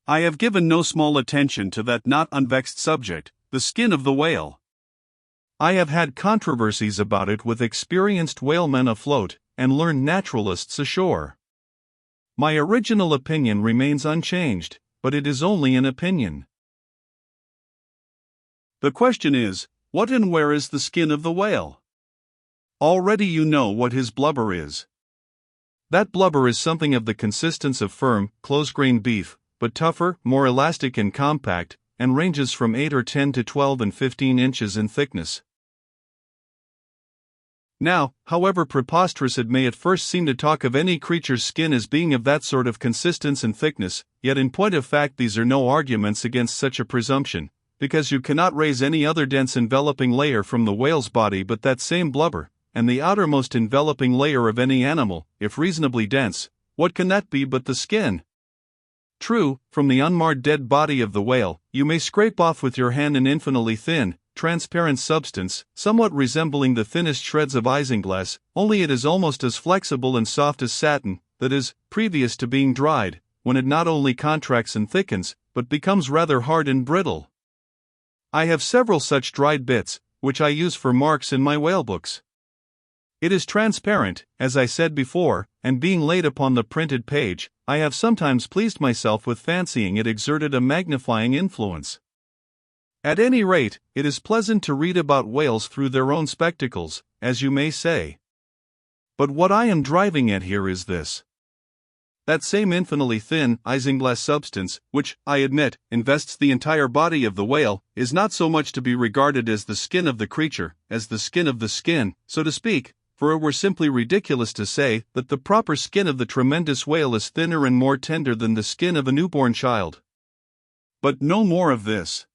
I have given no small attention to that not unvexed subject, the skin of the whale. I have had controversies about it with experienced whalemen afloat, and learned naturalists ashore. My original opinion remains unchanged, but it is only an opinion. The question is, what and where is the skin of the whale? Already you know what his blubber is. That blubber is something of the consistence of firm, close-grained beef, but tougher, more elastic and compact, and ranges from 8 or 10 to 12 and 15 inches in thickness. Now, however preposterous it may at first seem to talk of any creature's skin as being of that sort of consistence and thickness, yet in point of fact these are no arguments against such a presumption, because you cannot raise any other dense enveloping layer from the whale's body but that same blubber, and the outermost enveloping layer of any animal, if reasonably dense, what can that be but the skin? True, from the unmarred dead body of the whale, you may scrape off with your hand an infinitely thin, transparent substance, somewhat resembling the thinnest shreds of isinglass, only it is almost as flexible and soft as satin, that is, previous to being dried, when it not only contracts and thickens, but becomes rather hard and brittle. I have several such dried bits, which I use for marks in my whale books. It is transparent, as I said before, and being laid upon the printed page, I have sometimes pleased myself with fancying it exerted a magnifying influence. At any rate, it is pleasant to read about whales through their own spectacles, as you may say. But what I am driving at here is this. That same infinitely thin, isinglass substance, which, I admit, invests the entire body of the whale, is not so much to be regarded as the skin of the creature, as the skin of the skin, so to speak, for it were simply ridiculous to say that the proper skin of the tremendous whale is thinner and more tender than the skin of a newborn child. But no more of this.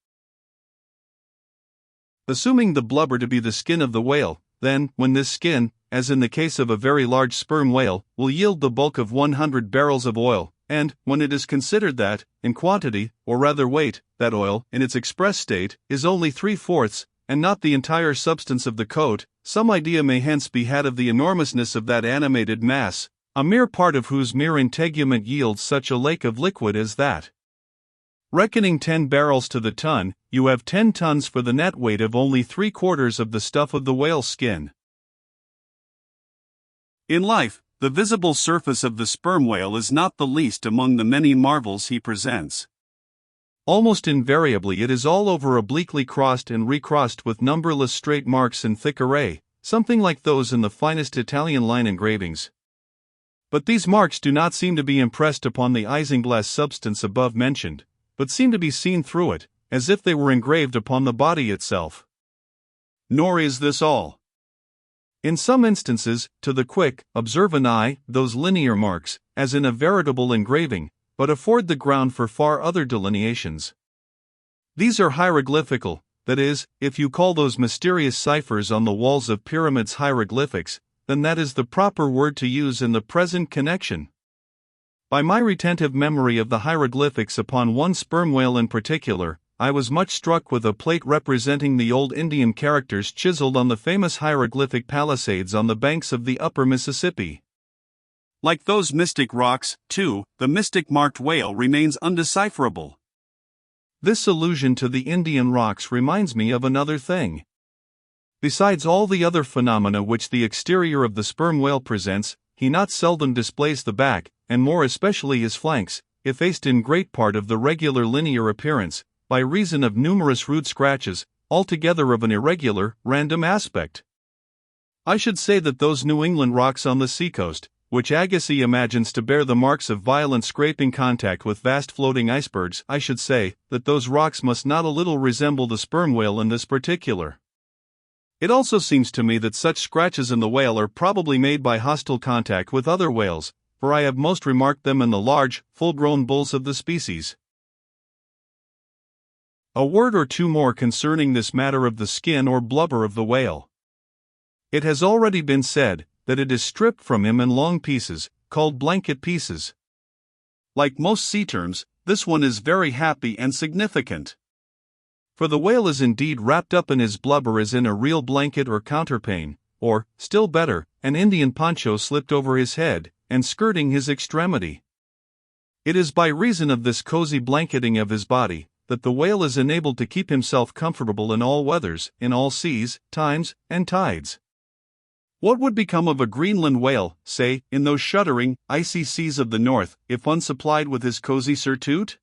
Assuming the blubber to be the skin of the whale, then, when this skin, as in the case of a very large sperm whale, will yield the bulk of 100 barrels of oil, and, when it is considered that, in quantity, or rather weight, that oil, in its express state, is only 3/4, and not the entire substance of the coat, some idea may hence be had of the enormousness of that animated mass, a mere part of whose mere integument yields such a lake of liquid as that. Reckoning 10 barrels to the ton, you have 10 tons for the net weight of only 3/4 of the stuff of the whale's skin. In life, the visible surface of the sperm whale is not the least among the many marvels he presents. Almost invariably it is all over obliquely crossed and recrossed with numberless straight marks in thick array, something like those in the finest Italian line engravings. But these marks do not seem to be impressed upon the isinglass substance above mentioned, but seem to be seen through it, as if they were engraved upon the body itself. Nor is this all. In some instances, to the quick, observant eye, those linear marks, as in a veritable engraving, but afford the ground for far other delineations. These are hieroglyphical, that is, if you call those mysterious ciphers on the walls of pyramids hieroglyphics, then that is the proper word to use in the present connection. By my retentive memory of the hieroglyphics upon one sperm whale in particular, I was much struck with a plate representing the old Indian characters chiseled on the famous hieroglyphic palisades on the banks of the upper Mississippi. Like those mystic rocks, too, the mystic marked whale remains undecipherable. This allusion to the Indian rocks reminds me of another thing. Besides all the other phenomena which the exterior of the sperm whale presents, he not seldom displays the back, and more especially his flanks, effaced in great part of the regular linear appearance, by reason of numerous rude scratches, altogether of an irregular, random aspect. I should say that those New England rocks on the seacoast, which Agassiz imagines to bear the marks of violent scraping contact with vast floating icebergs, I should say that those rocks must not a little resemble the sperm whale in this particular. It also seems to me that such scratches in the whale are probably made by hostile contact with other whales, for I have most remarked them in the large, full-grown bulls of the species. A word or two more concerning this matter of the skin or blubber of the whale. It has already been said that it is stripped from him in long pieces, called blanket pieces. Like most sea terms, this one is very happy and significant. For the whale is indeed wrapped up in his blubber as in a real blanket or counterpane, or, still better, an Indian poncho slipped over his head, and skirting his extremity. It is by reason of this cozy blanketing of his body that the whale is enabled to keep himself comfortable in all weathers, in all seas, times, and tides. What would become of a Greenland whale, say, in those shuddering, icy seas of the north, if unsupplied with his cozy surtout?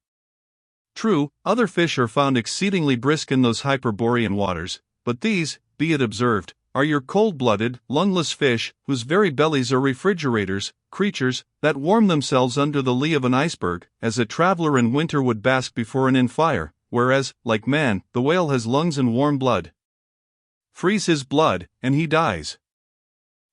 True, other fish are found exceedingly brisk in those Hyperborean waters, but these, be it observed, are your cold-blooded, lungless fish, whose very bellies are refrigerators, creatures that warm themselves under the lee of an iceberg, as a traveler in winter would bask before an inn fire, whereas, like man, the whale has lungs and warm blood. Freeze his blood, and he dies.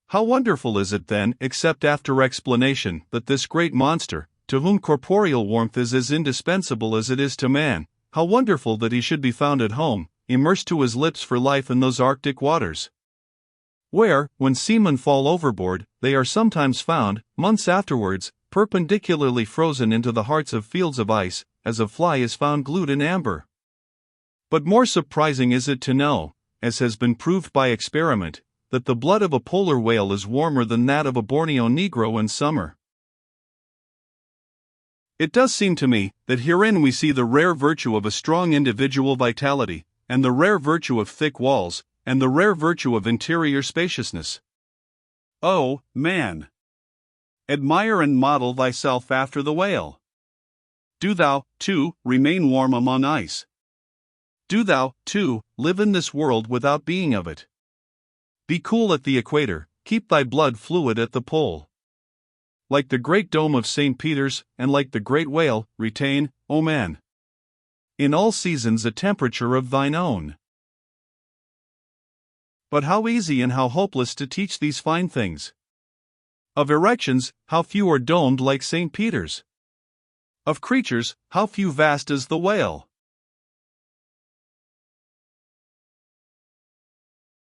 How wonderful is it then, except after explanation, that this great monster, to whom corporeal warmth is as indispensable as it is to man, how wonderful that he should be found at home, immersed to his lips for life in those Arctic waters, where, when seamen fall overboard, they are sometimes found, months afterwards, perpendicularly frozen into the hearts of fields of ice, as a fly is found glued in amber. But more surprising is it to know, as has been proved by experiment, that the blood of a polar whale is warmer than that of a Borneo negro in summer. It does seem to me that herein we see the rare virtue of a strong individual vitality, and the rare virtue of thick walls, and the rare virtue of interior spaciousness. Oh, man! Admire and model thyself after the whale. Do thou, too, remain warm among ice. Do thou, too, live in this world without being of it. Be cool at the equator, keep thy blood fluid at the pole. Like the great dome of St. Peter's, and like the great whale, retain, O man, in all seasons a temperature of thine own. But how easy and how hopeless to teach these fine things. Of erections, how few are domed like St. Peter's. Of creatures, how few vast as the whale.